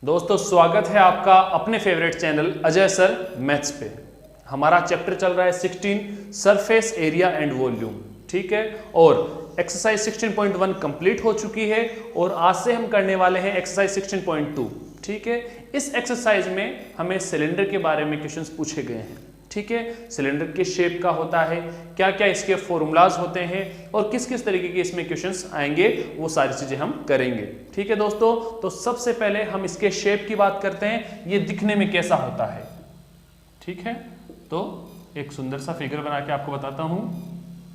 दोस्तों स्वागत है आपका अपने favourite channel Ajay sir maths पे। हमारा चैप्टर चल रहा है 16 सरफेस एरिया एंड वॉल्यूम, ठीक है। और एक्सरसाइज 16.1 कंप्लीट हो चुकी है और आज से हम करने वाले हैं एक्सरसाइज 16.2, ठीक है। इस एक्सरसाइज में हमें सिलेंडर के बारे में क्वेश्चंस पूछे गए हैं, ठीक है। सिलेंडर के शेप का होता है, क्या क्या इसके फॉर्मूलाज होते हैं और किस किस तरीके के इसमें क्वेश्चंस आएंगे, वो सारी चीजें हम करेंगे, ठीक है दोस्तों। तो सबसे पहले हम इसके शेप की बात करते हैं, ये दिखने में कैसा होता है, ठीक है। तो एक सुंदर सा फिगर बना के आपको बताता हूं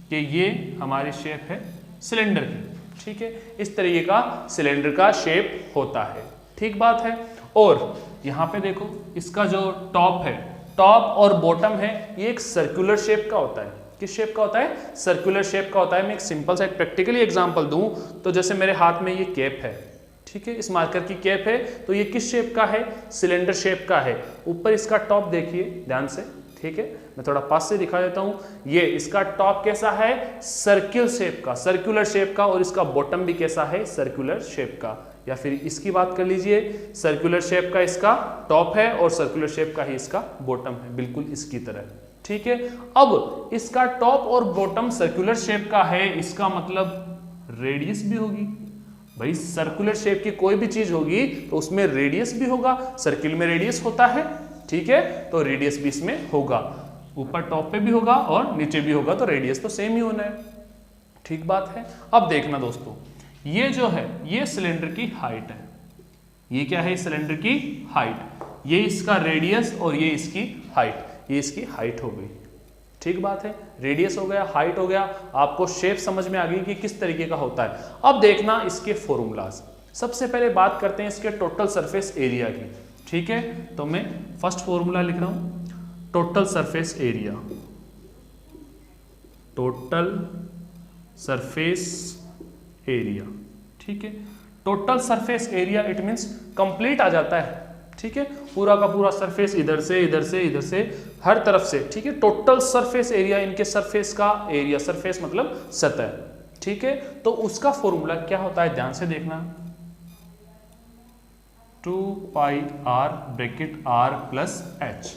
कि ये हमारी शेप है सिलेंडर की, ठीक है। इस तरीके का सिलेंडर का शेप होता है, ठीक बात है। और यहां पे देखो, इसका जो टॉप है, टॉप और बॉटम है, ये एक सर्कुलर शेप का होता है। किस शेप का होता है? सर्कुलर शेप का होता है। मैं एक सिंपल सा एक प्रैक्टिकली एग्जांपल दूं तो जैसे मेरे हाथ में ये कैप है, ठीक है, इस मार्कर की कैप है, तो ये किस शेप का है? सिलेंडर शेप का है। ऊपर इसका टॉप देखिए ध्यान से, ठीक है, मैं थोड़ा पास से दिखा देता हूं। ये इसका टॉप कैसा है? सर्किल शेप का, सर्कुलर शेप का, और इसका बॉटम भी कैसा है? सर्कुलर शेप का। या फिर इसकी बात कर लीजिए, सर्कुलर शेप का इसका टॉप है और सर्कुलर शेप का ही इसका बॉटम है, बिल्कुल इसकी तरह, ठीक है। अब इसका टॉप और बॉटम सर्कुलर शेप का है, इसका मतलब रेडियस भी होगी। भाई सर्कुलर शेप की कोई भी चीज होगी तो उसमें रेडियस भी होगा। सर्किल में रेडियस होता है, ठीक है, तो रेडियस भी इसमें होगा। ऊपर टॉप पे भी होगा और नीचे भी होगा, तो रेडियस तो सेम ही होना है, ठीक बात है। अब देखना दोस्तों, ये जो है ये सिलेंडर की हाइट है। ये क्या है? सिलेंडर की हाइट। ये इसका रेडियस और ये इसकी हाइट, ये इसकी हाइट हो गई, ठीक बात है। रेडियस हो गया, हाइट हो गया, आपको शेप समझ में आ गई कि किस तरीके का होता है। अब देखना इसके फॉर्मूलाज। सबसे पहले बात करते हैं इसके टोटल सरफेस एरिया की, ठीक है। तो मैं फर्स्ट फॉर्मूला लिख रहा हूं, total surface area. Total surface area, ठीक है। Total surface area it means complete आ जाता है, ठीक है, पूरा का पूरा सरफेस, इधर से इधर से इधर से हर तरफ से, ठीक है। टोटल सरफेस एरिया, इनके सरफेस का एरिया, सरफेस मतलब सतह, ठीक है। तो उसका फॉर्मूला क्या होता है, ध्यान से देखना। 2 pi r bracket r plus h.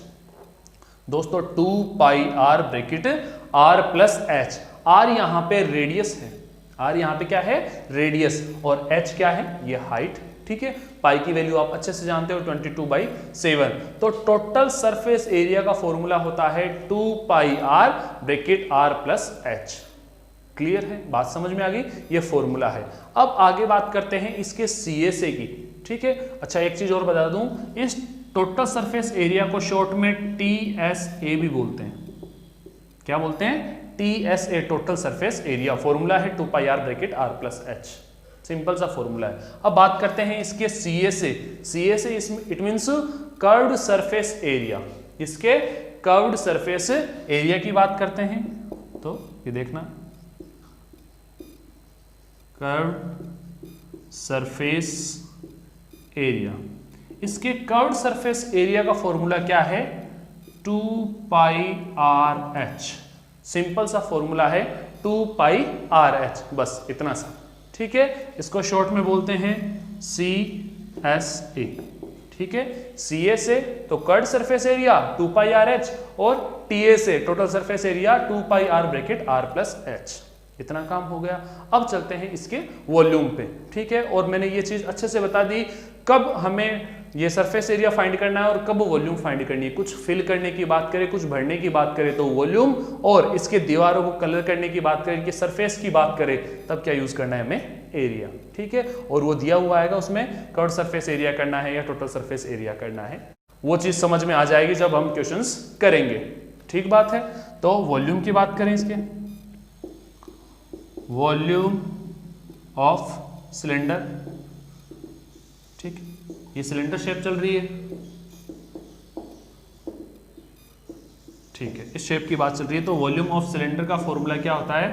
दोस्तों 2 pi r bracket r plus h. R यहां पे रेडियस है, आर यहां पे क्या है? रेडियस, और एच क्या है? ये हाइट, ठीक है। पाई की वैल्यू आप अच्छे से जानते हो, 22/7। तो टोटल सरफेस एरिया का फॉर्मूला होता है 2 pi r bracket r plus h. Clear है? बात समझ में आ गई? ये फॉर्मूला है। अब आगे बात करते हैं इसके CSA की, ठीक है। अच्छा एक चीज और बता दूं, इस टोटल सरफेस एरिया को शॉर्ट में TSA भी बोलते हैं। क्या बोलते हैं? TSA, total surface area. Formula है 2 pi r bracket r plus h, simple सा फॉर्मूला है। अब बात करते हैं इसके CSA। CSA it means curved surface area. इसके कर्व्ड सरफेस एरिया की बात करते हैं, तो ये देखना, कर्व्ड सरफेस एरिया। इसके कर्व्ड सरफेस एरिया का फॉर्मूला क्या है? 2 पाई आर एच। सिंपल सा फॉर्मूला है 2 पाई आर एच, बस इतना सा, ठीक है। इसको शॉर्ट में बोलते हैं CSA, ठीक है। CSA तो curved surface area 2 pi r h, और TSA total surface area 2 pi r bracket r plus h. इतना काम हो गया। अब चलते हैं इसके वॉल्यूम पे, ठीक है। और मैंने ये चीज अच्छे से बता दी कब हमें ये सरफेस एरिया फाइंड करना है और कब वॉल्यूम फाइंड करनी है। कुछ फिल करने की बात करें, कुछ भरने की बात करें तो वॉल्यूम, और इसके दीवारों को कलर करने की बात करें, इनके सरफेस की बात करें, तब क्या यूज करना है हमें? एरिया, ठीक है। और वो दिया हुआ आएगा, उसमें कर्व्ड सरफेस एरिया करना है या टोटल सरफेस एरिया करना है, वो चीज समझ में आ जाएगी जब हम क्वेश्चंस करेंगे, ठीक बात है। तो वॉल्यूम की बात करें, इसके वॉल्यूम ऑफ सिलेंडर, ठीक, ये सिलेंडर शेप चल रही है, ठीक है, इस शेप की बात चल रही है। तो वॉल्यूम ऑफ सिलेंडर का फॉर्मूला क्या होता है?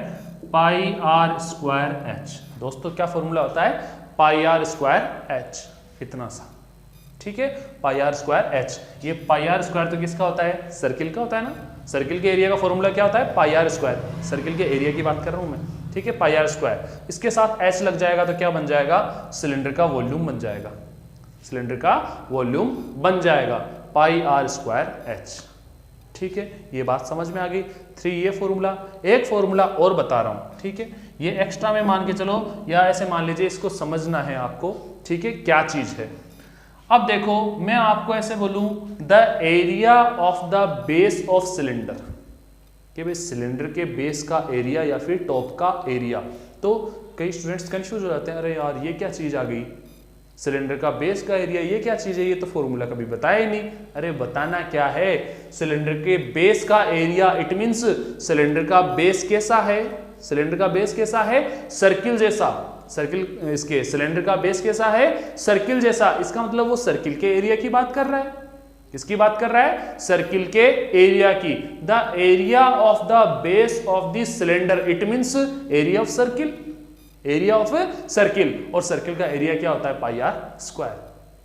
Pi r square H. दोस्तों क्या फॉर्मूला होता है? पाई आर स्क्वायर एच, इतना सा, ठीक है, पाई आर स्क्वायर एच। ये पाई आर स्क्वायर तो किसका होता है? सर्किल का होता है ना। सर्किल के एरिया का फॉर्मूला क्या होता है? Pi r square. सर्किल के एरिया की बात कर रहा हूं मैं, ठीक है, पाई आर स्क्वायर। इसके साथ एच लग जाएगा तो क्या बन जाएगा? सिलेंडर का वॉल्यूम बन जाएगा। सिलेंडर का वॉल्यूम बन जाएगा पाई आर स्क्वायर एच। ठीक है, ये बात समझ में आ गई। 3 ये फॉर्मूला। एक फॉर्मूला और बता रहा हूं, ठीक है, ये एक्स्ट्रा में मान के चलो या ऐसे मान लीजिए, इसको समझना है आपको, ठीक है, क्या चीज है। अब देखो मैं आपको ऐसे बोलूं the area of the base of cylinder, कि भाई सिलेंडर के बेस का एरिया या फिर टॉप का एरिया। तो कई स्टूडेंट्स कंफ्यूज हो जाते हैं, अरे यार ये क्या चीज आ गई, सिलेंडर का बेस का एरिया, ये क्या चीज है, ये तो फॉर्मूला कभी बताया ही नहीं। अरे बताना क्या है, सिलेंडर के बेस का एरिया, इट मींस सिलेंडर का बेस कैसा है, सिलेंडर का बेस कैसा है, सर्किल जैसा। सर्किल, इसके सिलेंडर का बेस कैसा है, सर्किल जैसा। इसका मतलब वो सर्किल के एरिया की बात कर रहा है। किसकी बात कर रहा है, सर्किल के एरिया की। The area of the base of the cylinder, it means area of circle, area of circle. और सर्किल का एरिया क्या होता है, पाई आर स्क्वायर।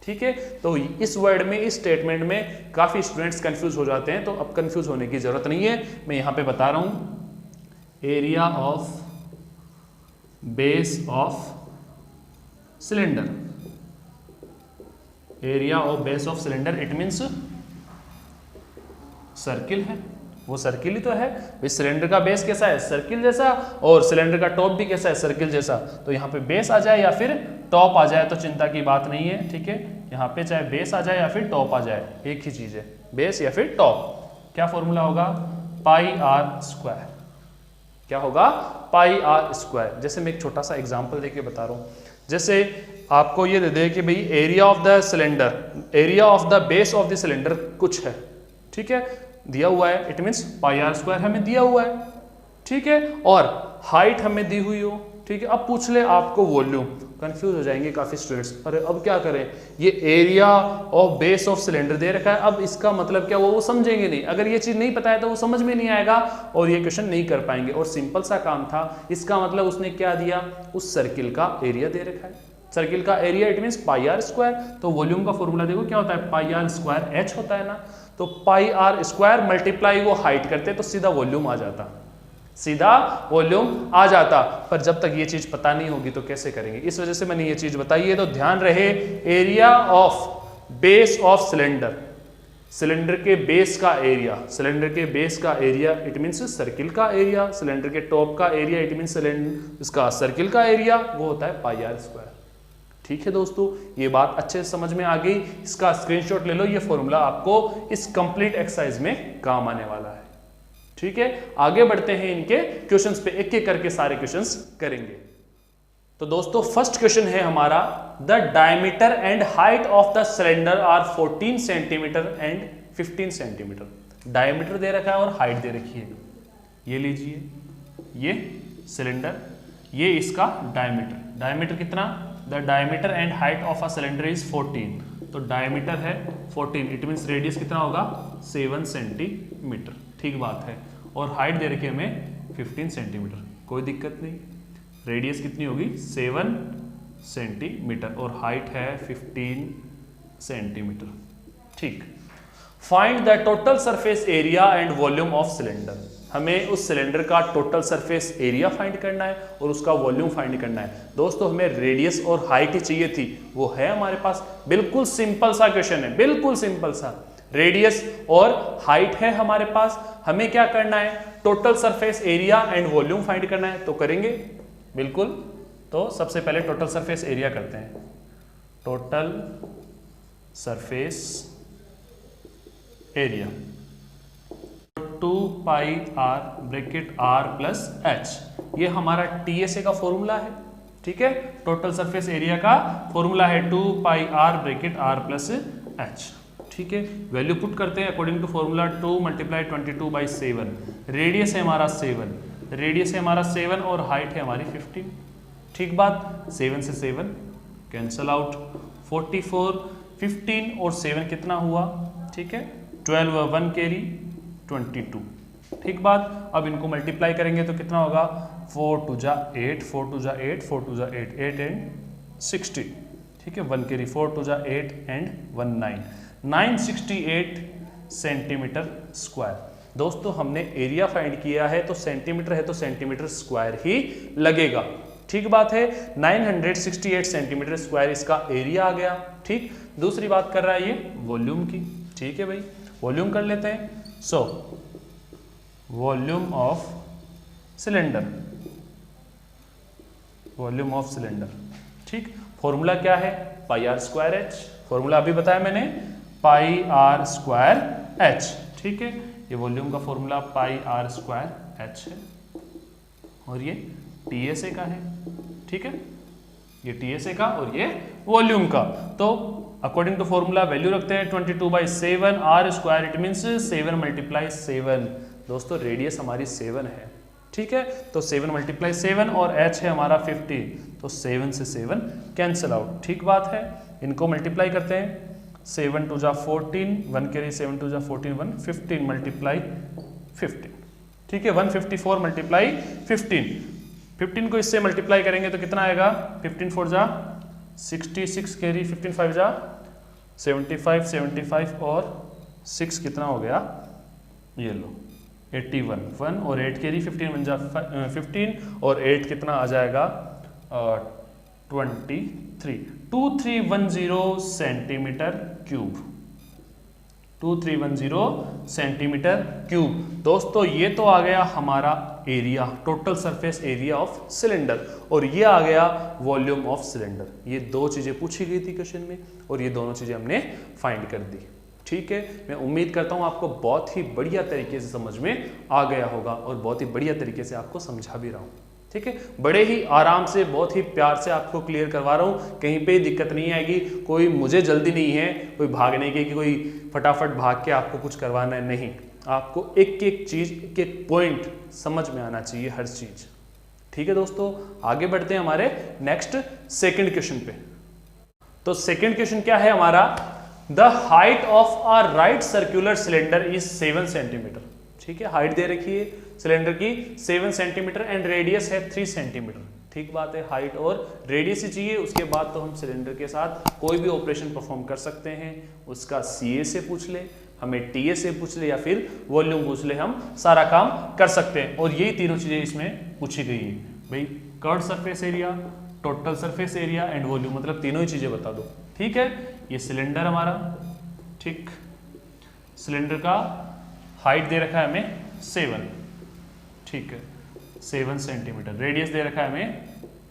ठीक है, तो इस वर्ड में, इस स्टेटमेंट में काफी स्टूडेंट्स कंफ्यूज हो जाते हैं, तो अब कंफ्यूज होने की जरूरत नहीं है, मैं यहां पे बता रहा हूं। Area of base of cylinder, area of base of cylinder, it means circle है, वो सर्किल ही तो है भाई। सिलेंडर का बेस कैसा है, सर्किल जैसा, और सिलेंडर का टॉप भी कैसा है, सर्किल जैसा। तो यहाँ पे बेस आ जाए या फिर टॉप आ जाए तो चिंता की बात नहीं है। ठीक है, यहाँ पे चाहे बेस आ जाए या फिर टॉप आ जाए, एक ही चीज है, बेस या फिर टॉप। क्या फॉर्मूला होगा, पाई आर स्क्वायर। क्या होगा, पाई आर स्क्वायर। जैसे मैं एक छोटा सा एग्जाम्पल देके बता रहा हूँ, जैसे आपको ये दे दे कि भाई area of the cylinder, area of the base of the cylinder कुछ है, ठीक है, दिया हुआ है, it means pi r square हमें दिया हुआ है। ठीक है, और हाइट हमें दी हुई हो। ठीक है, अब पूछ ले आपको वॉल्यूम, कंफ्यूज हो जाएंगे काफी स्टूडेंट्स, अरे अब क्या करें, ये area of base of cylinder दे रखा है, अब इसका मतलब क्या, वो समझेंगे नहीं। अगर ये चीज नहीं पता है तो वो समझ में नहीं आएगा और ये क्वेश्चन नहीं कर पाएंगे। और सिंपल सा काम था, इसका मतलब उसने क्या दिया, उस सर्किल का एरिया दे रखा है, सर्किल का area, it means pi r square. तो वॉल्यूम का फॉर्मूला देखो क्या होता है, पाई आर स्क्वायर एच होता है ना। तो पाई आर स्क्वायर मल्टीप्लाई वो हाइट करते तो सीधा वॉल्यूम आ जाता, सीधा वॉल्यूम आ जाता। पर जब तक ये चीज पता नहीं होगी तो कैसे करेंगे, इस वजह से मैंने ये चीज बताई है। तो ध्यान रहे, area of base of cylinder, cylinder के बेस का एरिया, सिलेंडर के बेस का एरिया, इट मींस सर्किल का एरिया, सिलेंडर के टॉप का एरिया, इट मींस इसका सर्किल का एरिया, वो होता है पाई आर स्क्वायर। ठीक है दोस्तों, ये बात अच्छे से समझ में आ गई। इसका स्क्रीनशॉट ले लो, ये फॉर्मूला आपको इस कंप्लीट एक्सरसाइज में काम आने वाला है। ठीक है, आगे बढ़ते हैं इनके क्वेश्चंस पे, एक एक करके सारे क्वेश्चंस करेंगे। तो दोस्तों फर्स्ट क्वेश्चन है हमारा, the diameter and height of the cylinder are 14 centimetre and 15 centimetre. Diameter दे रखा है और हाइट दे रखी है। ये लीजिए, ये सिलेंडर, ये इसका डायमीटर, डायमीटर कितना, the diameter and height of a cylinder is 14। तो डायमीटर है 14, इट मींस रेडियस कितना होगा, 7 सेंटीमीटर। ठीक बात है, और हाइट दे रखी है हमें 15 सेंटीमीटर, कोई दिक्कत नहीं। रेडियस कितनी होगी, 7 सेंटीमीटर, और हाइट है 15 सेंटीमीटर। ठीक, find the total surface area and volume of cylinder. हमें उस सिलेंडर का टोटल सरफेस एरिया फाइंड करना है और उसका वॉल्यूम फाइंड करना है। दोस्तों हमें रेडियस और हाइट ही चाहिए थी, वो है हमारे पास। बिल्कुल सिंपल सा क्वेश्चन है, बिल्कुल सिंपल सा। रेडियस और हाइट है हमारे पास, हमें क्या करना है, total surface area and volume find करना है। तो करेंगे बिल्कुल। तो सबसे पहले टोटल सरफेस एरिया करते हैं, total surface area 2 pi r bracket r plus h, ये हमारा टीएसए का फॉर्मूला है। ठीक है, टोटल सरफेस एरिया का फॉर्मूला है 2 pi r bracket r plus h. ठीक है, वैल्यू पुट करते हैं according to formula, 2 multiply 22/7। Radius है हमारा 7, रेडियस है हमारा 7 और हाइट है हमारी 15। ठीक बात, 7 से 7 कैंसल आउट, 44, 15 और 7 कितना हुआ, ठीक है 12 और 1 कैरी 22। ठीक बात, अब इनको मल्टीप्लाई करेंगे तो कितना होगा, 4 2 जा 8, 4 2 जा 8, 4 2 जा 8, 8 एंड 60। ठीक है, 1 कैरी 4 2 जा 8 एंड 1 9, 968 सेंटीमीटर स्क्वायर। दोस्तों हमने एरिया फाइंड किया है तो सेंटीमीटर है तो सेंटीमीटर स्क्वायर ही लगेगा। ठीक बात है। 968 सेंटीमीटर स्क्वायर इसका एरिया आ गया। ठीक, दूसरी बात कर रहा है ये वॉल्यूम की। ठीक है भाई, वॉल्यूम कर लेते हैं। So volume of cylinder, volume of cylinder. ठीक, फॉर्मूला क्या है, pi r square H. Formula अभी बताया मैंने, पाई आर स्क्वायर एच। ठीक है, ये वॉल्यूम का formula pi r square h है और ये टीएसए का है। ठीक है, ये टीएसए का और ये वॉल्यूम का। तो अकॉर्डिंग टू फॉर्मूला वैल्यू रखते हैं 22/7 आर स्क्वायर, इट मीन्स 7 × 7। दोस्तों रेडियस हमारी 7 है। ठीक है, तो 7 × 7 और h है हमारा 50, तो 7 से 7 कैंसिल आउट। ठीक बात है, इनको मल्टीप्लाई करते हैं। 7 × 2 = 14, 1 कैरी 7 × 2 = 14, 1 15 × 15। ठीक है, 154 × 15। 15 को इससे मल्टीप्लाई करेंगे तो कितना आएगा, 15 4 = 66 कैरी 15 5 = 75, 75 और 6 कितना हो गया, ये लो 81। 1 और 8 कैरी 15 बन जा 15 और 8 कितना आ जाएगा 23। 2310 सेंटीमीटर क्यूब, 2310 सेंटीमीटर क्यूब। दोस्तों ये तो आ गया हमारा area, total surface area of cylinder, और ये आ गया वॉल्यूम ऑफ सिलेंडर। ये दो चीजें पूछी गई थी क्वेश्चन में और ये दोनों चीजें हमने फाइंड कर दी। ठीक है, मैं उम्मीद करता हूं आपको बहुत ही बढ़िया तरीके से समझ में आ गया होगा और बहुत ही बढ़िया तरीके से आपको समझा भी रहा हूं। ठीक है, बड़े ही आराम से, बहुत ही प्यार से आपको क्लियर करवा रहा हूं, कहीं पे दिक्कत नहीं आएगी। कोई मुझे जल्दी नहीं है कोई भागने की कि कोई फटाफट भाग के आपको कुछ करवाना है, नहीं। आपको एक एक चीज, एक एक पॉइंट समझ में आना चाहिए, हर चीज। ठीक है दोस्तों, आगे बढ़ते हैं हमारे नेक्स्ट सेकंड क्वेश्चन पे। तो सेकंड क्वेश्चन क्या है हमारा, the height of a right circular cylinder is 7 centimetre. ठीक है, हाइट दे रखी है सिलेंडर की 7 सेंटीमीटर एंड रेडियस है 3 सेंटीमीटर। ठीक बात है, हाइट और रेडियस ही चाहिए, उसके बाद तो हम सिलेंडर के साथ कोई भी ऑपरेशन परफॉर्म कर सकते हैं। उसका सीए से पूछ ले, हमें टीए से पूछ ले या फिर वॉल्यूम पूछ ले, हम सारा काम कर सकते हैं। और यही तीनों चीजें इसमें पूछी गई है भाई, curved surface area, total surface area and volume, मतलब तीनों ही चीजें बता दो। ठीक है, ये सिलेंडर हमारा, ठीक, सिलेंडर का हाइट दे रखा है हमें 7, ठीक है 7 सेंटीमीटर, रेडियस दे रखा है हमें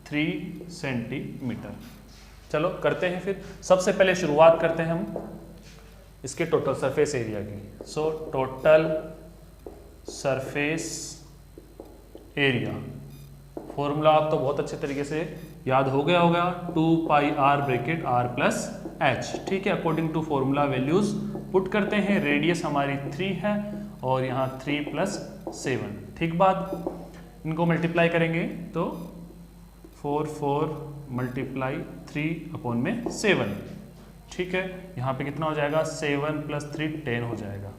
3 सेंटीमीटर। चलो करते हैं फिर, सबसे पहले शुरुआत करते हैं हम इसके टोटल सरफेस एरिया की। So total surface area, formula आप तो बहुत अच्छे तरीके से याद हो गया होगा, 2πr bracket r plus h। ठीक है, according to formula values put करते हैं। रेडियस हमारी 3 है और यहाँ 3 + 7। ठीक बात, इनको मल्टीप्लाई करेंगे तो 4 4 × 3/7। ठीक है, यहाँ पे कितना हो जाएगा, 7 + 3 10 हो जाएगा।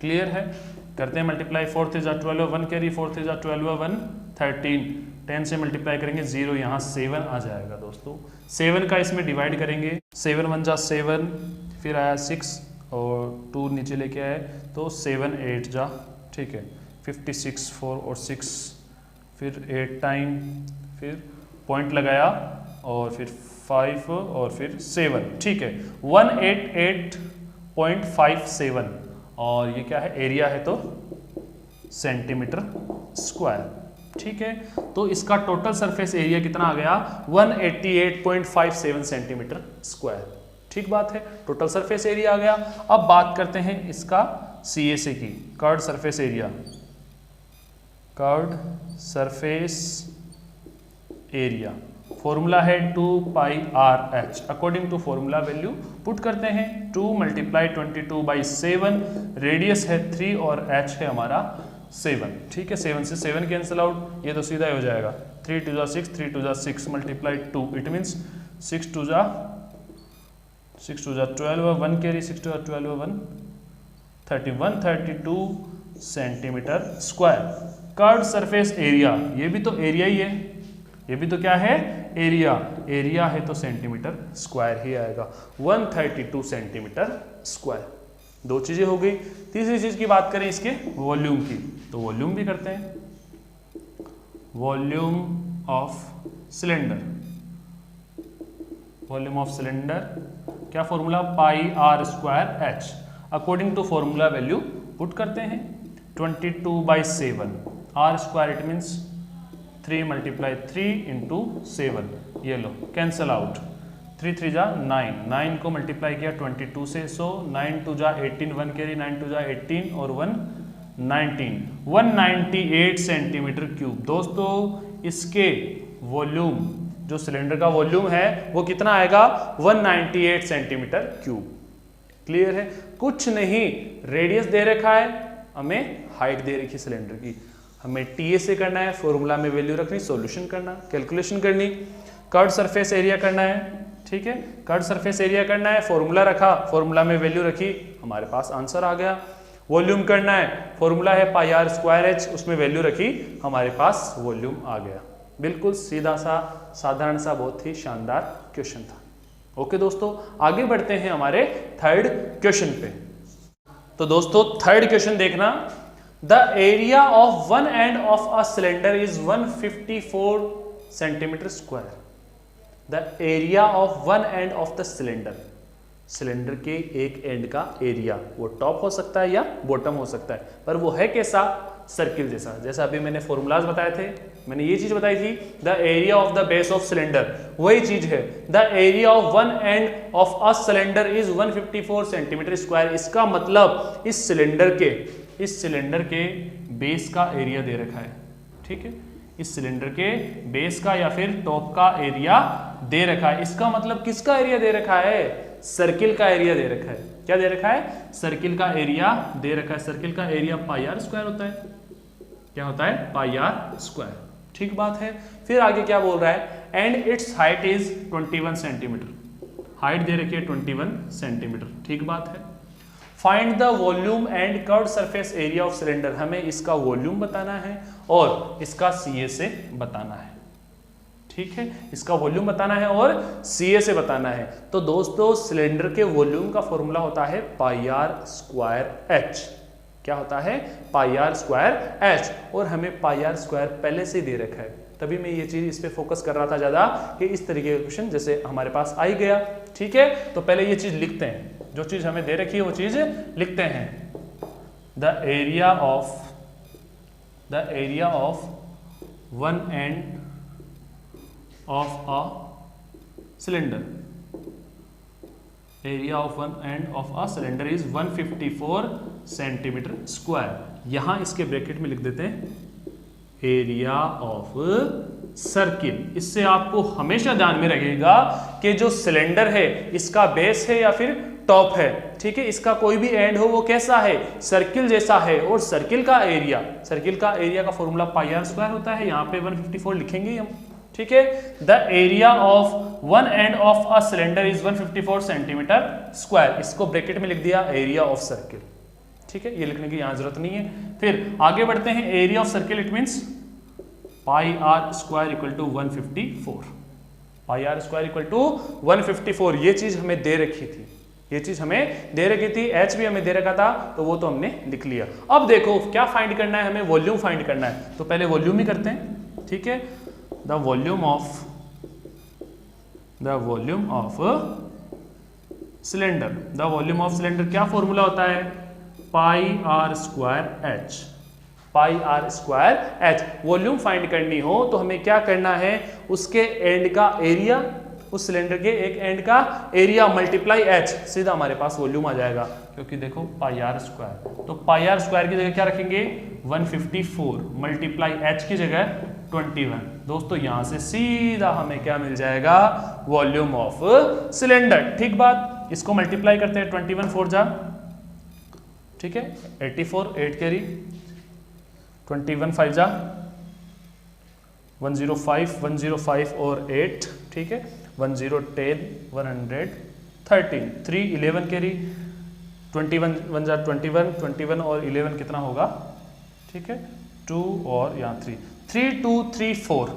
क्लियर है, करते हैं मल्टीप्लाई। 4 3 = 12, 1 कैरी 4 3 = 12, 1 13, 10 से मल्टीप्लाई करेंगे 0, यहाँ 7 आ जाएगा दोस्तों। 7 का इसमें डिवाइड करेंगे, 7 1 = 7, फिर आया 6 और 2 नीचे लेके आए तो 7 8 जा, ठीक है 56, 4 और 6, फिर 8 टाइम, फिर पॉइंट लगाया और फिर 5 और फिर 7। ठीक है, 188.57 और ये क्या है, एरिया है तो सेंटीमीटर स्क्वायर। ठीक है, तो इसका टोटल सरफेस एरिया कितना आ गया, 188.57 सेंटीमीटर स्क्वायर। ठीक बात है, टोटल सरफेस एरिया आ गया। अब बात करते हैं इसका CSA की, curved surface area, curved surface area. Formula है 2πrh। According to formula value put करते हैं, 2 × 22/7, रेडियस है 3 और h है हमारा 7। ठीक है, 7 से 7 कैंसिल आउट, ये तो सीधा ही हो जाएगा, 3 2 = 6, 3 2 = 6 × 2, it means 6 2 = 12, 1 carry 6 2 = 12, 1 30, 132 centimetre square. Curved surface area, ये भी तो एरिया ही है, ये भी तो क्या है, एरिया, एरिया है तो सेंटीमीटर स्क्वायर ही आएगा, 132 सेंटीमीटर स्क्वायर। दो चीजें हो गई। तीसरी चीज की बात करें इसके वॉल्यूम की, तो वॉल्यूम भी करते हैं। Volume of cylinder, volume of cylinder क्या formula, pi r square h. According to formula value put करते हैं, 22/7 आर स्क्वायर इट मीन्स 3 × 3 × 7, ये लो कैंसल आउट, 3 3 जा 9, 9 को मल्टीप्लाई किया 22 से, सो 9 2 जा 18, 1 कैरी 9 2 जा 18 और 1 19, 198 सेंटीमीटर क्यूब। दोस्तों इसके वॉल्यूम, जो सिलेंडर का वॉल्यूम है वो कितना आएगा, 198 सेंटीमीटर क्यूब। क्लियर है, कुछ नहीं, रेडियस दे रखा है, हमें हाइट दे रखी सिलेंडर की, हमें टीए से करना है, फॉर्मूला में वैल्यू रखनी, सॉल्यूशन करना, कैलकुलेशन करनी, कर्व सरफेस एरिया करना है, ठीक है, कर्व सरफेस एरिया करना है, फॉर्मूला रखा, फॉर्मूला में वैल्यू रखी, हमारे पास आंसर आ गया। वॉल्यूम करना है, फॉर्मूला है पाई आर स्क्वायर एच, उसमें वैल्यू रखी, हमारे पास वॉल्यूम आ गया। बिल्कुल सीधा सा, साधारण सा, बहुत ही शानदार क्वेश्चन था। ओके दोस्तों, आगे बढ़ते हैं हमारे थर्ड क्वेश्चन पे। तो दोस्तों थर्ड क्वेश्चन देखना, the area of one end of a cylinder is 154 centimetre square. The area of one end of the cylinder, cylinder के एक एंड का एरिया, वो टॉप हो सकता है या बॉटम हो सकता है, पर वो है कैसा, सर्किल जैसा। जैसा अभी मैंने फॉर्मूलाज बताए थे, मैंने ये चीज बताई थी, the area of the base of cylinder, वही चीज है। The area of one end of a cylinder is 154 centimetre square. इसका मतलब इस सिलेंडर के बेस का एरिया दे रखा है, ठीक है, इस सिलेंडर के बेस का या फिर टॉप का एरिया दे रखा है। इसका मतलब किसका एरिया दे रखा है, सर्किल का एरिया दे रखा है। क्या दे रखा है, सर्किल का एरिया दे रखा है। सर्किल का एरिया पाई आर स्क्वायर होता है, क्या होता है, पाई आर स्क्वायर, ठीक बात है। फिर आगे क्या बोल रहा है, and it's height is 21 centimetre, height दे रखी है 21 सेंटीमीटर, ठीक बात है। Find the volume and curved surface area of cylinder, हमें इसका वॉल्यूम बताना है और इसका सीए से बताना है, ठीक है, इसका वॉल्यूम बताना है और सीए से बताना है। तो दोस्तों सिलेंडर के वॉल्यूम का फॉर्मूला होता है पाई आर स्क्वायर एच। क्या होता है, पाई आर स्क्वायर एच, और हमें पाई आर स्क्वायर पहले से दे रखा है, तभी मैं ये चीज इस पे फोकस कर रहा था ज्यादा, कि इस तरीके का क्वेश्चन जैसे हमारे पास आ ही गया, ठीक है। तो पहले ये चीज लिखते हैं, जो चीज हमें दे रखी है वो चीज लिखते हैं। The area of one end of a cylinder, area of one end of a cylinder is 154 centimetre square. यहां इसके ब्रैकेट में लिख देते हैं एरिया ऑफ सर्किल। इससे आपको हमेशा ध्यान में रखिएगा कि जो सिलेंडर है इसका बेस है या फिर टॉप है, ठीक है, इसका कोई भी एंड हो वो कैसा है, सर्किल जैसा है, और सर्किल का एरिया का फॉर्मूला पाई आर स्क्वायर होता है। यहाँ पे 154 लिखेंगे हम, ठीक है। The area of one end of a cylinder is 154 centimetre square, इसको ब्रैकेट में लिख दिया एरिया ऑफ सर्किल, ठीक है, ये लिखने की यहां जरूरत नहीं है। फिर आगे बढ़ते हैं, area of circle it means pi r square equal to 154, pi r square equal to 154। ये चीज हमें दे रखी थी, एच भी हमें दे रखा था, तो वो तो हमने लिख लिया। अब देखो क्या फाइंड करना है, हमें वॉल्यूम फाइंड करना है, तो पहले वॉल्यूम ही करते हैं, ठीक है। The volume of cylinder, the volume of cylinder क्या फॉर्मूला होता है, pi r square h, pi r square h. Volume find करनी हो तो हमें क्या करना है, उसके एंड का एरिया, उस सिलेंडर के एक एंड का एरिया मल्टीप्लाई एच, सीधा हमारे पास वॉल्यूम आ जाएगा, क्योंकि देखो पाई आर स्क्वायर, तो पाई आर स्क्वायर की जगह क्या रखेंगे 154 मल्टीप्लाई एच की जगह 21। दोस्तों यहां से सीधा हमें क्या मिल जाएगा, वॉल्यूम ऑफ सिलेंडर, ठीक बात। इसको मल्टीप्लाई करते हैं, 21 4 जा, ठीक है, 84 8 कैरी, 21 5 जा 105 और 8, ठीक है, 10 10 113 3 11 कैरी, 21 1 जा 21 और 11 कितना होगा, ठीक है, 2 और यहाँ 3 3234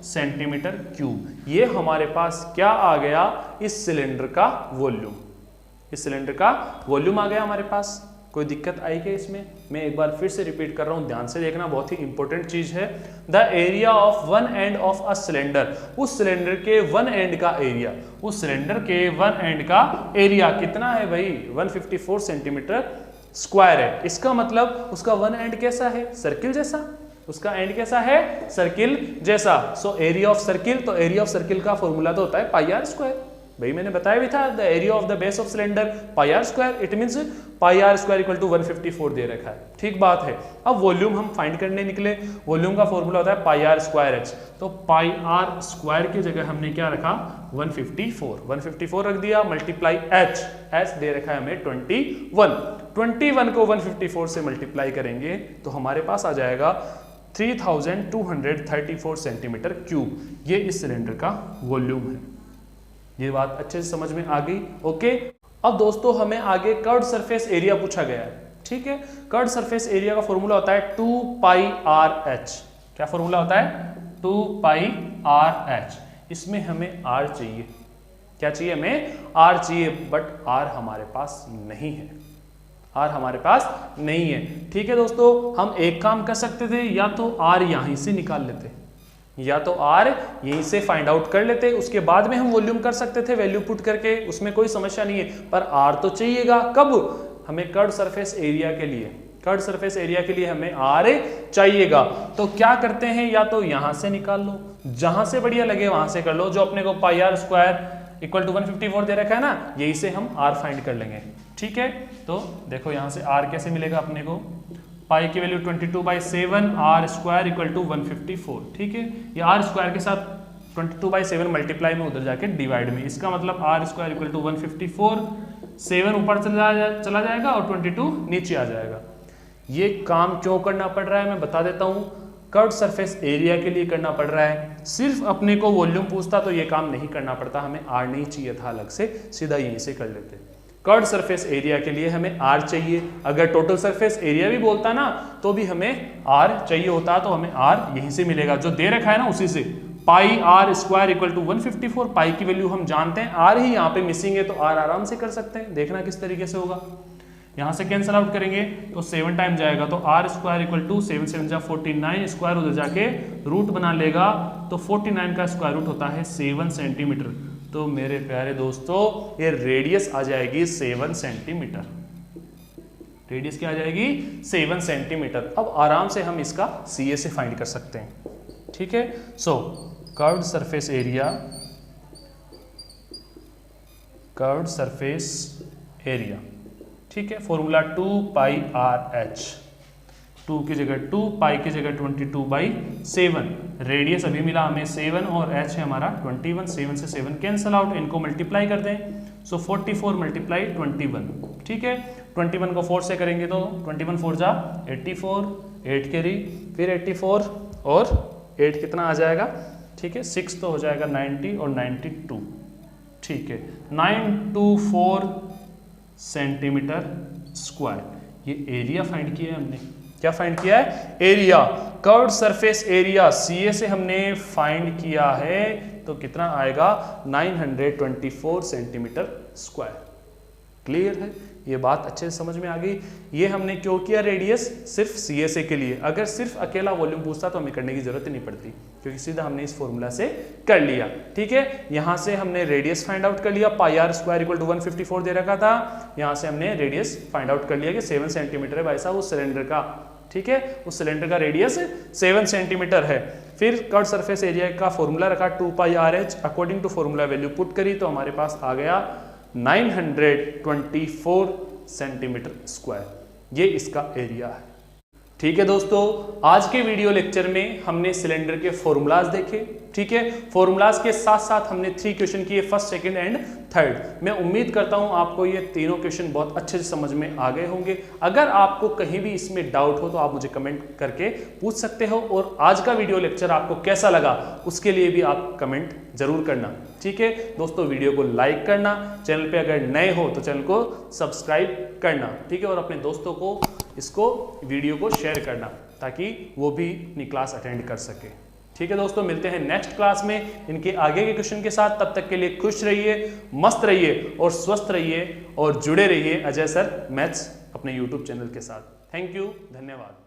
सेंटीमीटर क्यूब। ये हमारे पास क्या आ गया, इस सिलेंडर का वॉल्यूम, आ गया हमारे पास, कोई दिक्कत आई क्या इसमें? मैं एक बार फिर से रिपीट कर रहा हूं, ध्यान से देखना, बहुत ही इंपॉर्टेंट चीज है। The area of one end of a cylinder, उस सिलेंडर के वन एंड का एरिया, उस सिलेंडर के वन एंड का एरिया कितना है भाई? 154 सेंटीमीटर स्क्वायर है। इसका मतलब उसका वन एंड कैसा है? सर्किल जैसा। उसका एंड कैसा है? सर्किल जैसा। सो एरिया ऑफ सर्किल, तो एरिया ऑफ सर्किल का फॉर्मूला तो होता है पाई आर स्क्वायर। भाई मैंने बताया भी था, the area of the base of cylinder pi r square, it means pi r square equal to 154 दे रखा है। ठीक बात है। अब वॉल्यूम हम फाइंड करने निकले, वॉल्यूम का फॉर्मूला होता है पाई आर स्क्वायर एच, तो पाई आर स्क्वायर की जगह हमने क्या रखा? 154 रख दिया, मल्टीप्लाई एच, एच दे रखा है हमें 21 को 154 से मल्टीप्लाई करेंगे तो हमारे पास आ जाएगा 3234 सेंटीमीटर क्यूब। ये इस सिलेंडर का वॉल्यूम है। ये बात अच्छे से समझ में आ गई? ओके। अब दोस्तों हमें आगे कर्व्ड सरफेस एरिया पूछा गया है। ठीक है, कर्व्ड सरफेस एरिया का फॉर्मूला होता है 2 पाई आर एच। क्या फॉर्मूला होता है? 2 पाई आर एच। इसमें हमें आर चाहिए। क्या चाहिए? हमें आर चाहिए, बट आर हमारे पास नहीं है। आर हमारे पास नहीं है। ठीक है दोस्तों, हम एक काम कर सकते थे, या तो आर यहीं से निकाल लेते, या तो आर यहीं से फाइंड आउट कर लेते, उसके बाद में हम वॉल्यूम कर सकते थे वैल्यू पुट करके, उसमें कोई समस्या नहीं है। पर आर तो चाहिएगा। कब? हमें कर्व्ड सरफेस एरिया के लिए, कर्व्ड सरफेस एरिया के लिए हमें आर चाहिएगा। तो क्या करते हैं, या तो यहां से निकाल लो, जहां से बढ़िया लगे वहां से कर लो। जो अपने को पाई आर स्क्वायर इक्वल टू 154 दे रखा है ना, यही से हम आर फाइंड कर लेंगे। ठीक है, तो देखो यहां से आर कैसे मिलेगा अपने को? पाई की value 22/7, r square equal to 154। ठीक है, ये आर स्क्वायर के साथ 22/7 मल्टीप्लाई में उधर जाके डिवाइड में, इसका मतलब आर स्क्वायर इक्वल टू 154, 7 ऊपर चला जाएगा और 22 नीचे आ जाएगा। ये काम क्यों करना पड़ रहा है मैं बता देता हूँ। कर्व्ड सरफेस एरिया के लिए करना पड़ रहा है। सिर्फ अपने को वॉल्यूम पूछता तो ये काम नहीं करना पड़ता, हमें आर नहीं चाहिए था अलग से, सीधा यहीं से कर लेते। कर्व्ड सरफेस एरिया के लिए हमें आर चाहिए। अगर टोटल सरफेस एरिया भी बोलता ना तो भी हमें आर चाहिए होता, तो हमें आर यहीं से मिलेगा, जो दे रखा है ना उसी से। पाई आर स्क्वायर इक्वल टू 154, पाई की वैल्यू हम जानते हैं, आर ही यहाँ पे मिसिंग है, तो आर आराम से कर सकते हैं। देखना किस तरीके से होगा। यहाँ से कैंसिल आउट करेंगे तो 7 टाइम जाएगा, तो आर स्क्वायर इक्वल टू 7 7 जा 49, स्क्वायर उधर जाके रूट बना लेगा, तो 49 का स्क्वायर रूट होता है 7 सेंटीमीटर। तो मेरे प्यारे दोस्तों ये रेडियस आ जाएगी 7 सेंटीमीटर। रेडियस क्या आ जाएगी? 7 सेंटीमीटर। अब आराम से हम इसका सीए से फाइंड कर सकते हैं। ठीक है, so curved surface area, curved surface area, ठीक है, फॉर्मूला 2 पाई आर एच, 2 की जगह 2, पाई की जगह 22/7, रेडियस अभी मिला हमें 7 और एच है हमारा 21, 7 से 7 कैंसल आउट, इनको मल्टीप्लाई कर दें, सो 44 मल्टीप्लाई 21, ठीक है, 21 को 4 से करेंगे तो 21 4 जा 84, 8 कैरी, फिर 84 और 8 कितना आ जाएगा? ठीक है, 6 तो हो जाएगा 90 और 92, ठीक है, 924 सेंटीमीटर स्क्वायर। ये एरिया फाइंड किया है हमने। क्या फाइंड किया है? Area. Curved surface area CA से हमने फाइंड किया है, तो कितना आएगा? 924 सेंटीमीटर स्क्वायर। क्लियर है? ये बात अच्छे से समझ में आ गई। ये हमने क्यों किया रेडियस? सिर्फ सीएसए के लिए। अगर सिर्फ अकेला वॉल्यूम पूछता तो हमें करने की जरूरत ही नहीं पड़ती, क्योंकि सीधा हमने इस फॉर्मूला से कर लिया। ठीक है, यहां से हमने रेडियस फाइंड आउट कर लिया, पाई आर स्क्वायर इक्वल टू 154 दे रखा था, यहां से हमने रेडियस फाइंड आउट कर लिया कि 7 सेंटीमीटर है भाई साहब उस सिलेंडर का। ठीक है, उस सिलेंडर का रेडियस 7 सेंटीमीटर है। फिर कर्व्ड सरफेस एरिया का फॉर्मूला रखा 2 pi r h, according to formula value put करी तो हमारे पास आ गया 924 सेंटीमीटर स्क्वायर। ये इसका एरिया है। ठीक है दोस्तों, आज के वीडियो लेक्चर में हमने सिलेंडर के फॉर्मूलाज देखे। ठीक है, फॉर्मूलाज के साथ साथ हमने 3 क्वेश्चन किए, फर्स्ट, सेकंड एंड थर्ड। मैं उम्मीद करता हूं आपको ये तीनों क्वेश्चन बहुत अच्छे से समझ में आ गए होंगे। अगर आपको कहीं भी इसमें डाउट हो तो आप मुझे कमेंट करके पूछ सकते हो, और आज का वीडियो लेक्चर आपको कैसा लगा उसके लिए भी आप कमेंट जरूर करना। ठीक है दोस्तों, वीडियो को लाइक करना, चैनल पे अगर नए हो तो चैनल को सब्सक्राइब करना। ठीक है, और अपने दोस्तों को इसको वीडियो को शेयर करना ताकि वो भी अपनी क्लास अटेंड कर सके। ठीक है दोस्तों, मिलते हैं नेक्स्ट क्लास में इनके आगे के क्वेश्चन के साथ। तब तक के लिए खुश रहिए, मस्त रहिए और स्वस्थ रहिए, और जुड़े रहिए अजय सर मैथ्स अपने यूट्यूब चैनल के साथ। थैंक यू, धन्यवाद।